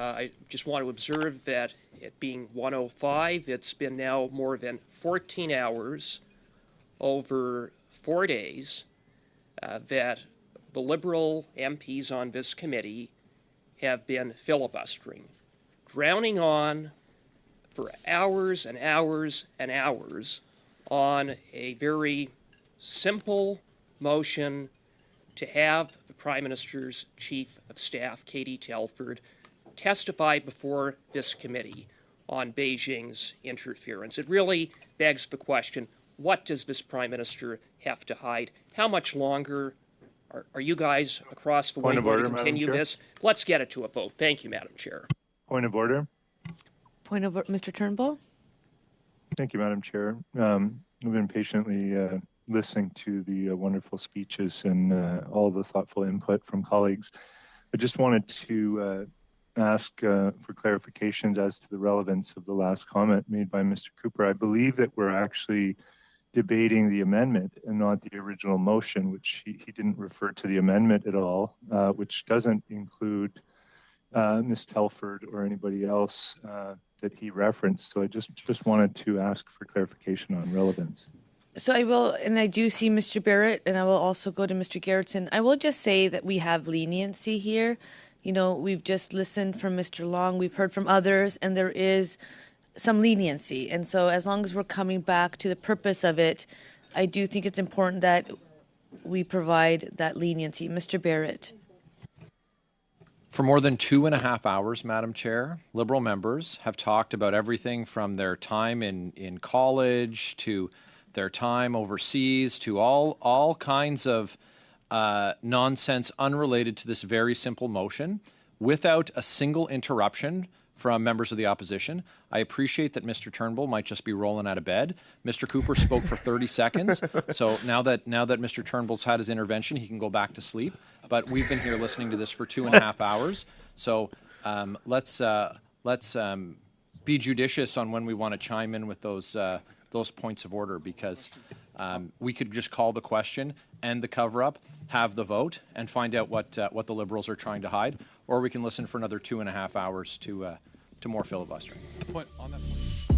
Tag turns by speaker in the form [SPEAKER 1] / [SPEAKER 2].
[SPEAKER 1] I just want to observe that it being 1:05, it's been now more than 14 hours over 4 days that the Liberal MPs on this committee have been filibustering, drowning on for hours and hours and hours on a very simple motion to have the Prime Minister's Chief of Staff, Katie Telford, testify before this committee on Beijing's interference. It really begs the question, what does this Prime Minister have to hide? How much longer are you guys across the way going to continue this? Let's get it to a vote. Thank you, Madam Chair.
[SPEAKER 2] Point of order.
[SPEAKER 3] Point of order, Mr. Turnbull.
[SPEAKER 2] Thank you, Madam Chair. We've been patiently listening to the wonderful speeches and all the thoughtful input from colleagues. I just wanted to ask for clarifications as to the relevance of the last comment made by Mr. Cooper. I believe that we're actually debating the amendment and not the original motion, which he didn't refer to the amendment at all, which doesn't include Ms. Telford or anybody else that he referenced. So I just wanted to ask for clarification on relevance.
[SPEAKER 3] So I will, and I do see Mr. Barrett, and I will also go to Mr. Garrettson. I will just say that we have leniency here. You know, we've just listened from Mr. Long, we've heard from others, and there is some leniency. And so as long as we're coming back to the purpose of it, I do think it's important that we provide that leniency. Mr. Barrett.
[SPEAKER 4] For more than 2.5 hours, Madam Chair, Liberal members have talked about everything from their time in college to their time overseas to all kinds of nonsense unrelated to this very simple motion without a single interruption from members of the opposition. I appreciate that Mr. Turnbull might just be rolling out of bed. Mr. Cooper spoke for 30 seconds. So now that Mr. Turnbull's had his intervention, he can go back to sleep. But we've been here listening to this for 2.5 hours. So let's be judicious on when we want to chime in with those points of order, because we could just call the question, end the cover-up, have the vote, and find out what the Liberals are trying to hide, or we can listen for another 2.5 hours to more filibustering.
[SPEAKER 5] On that point.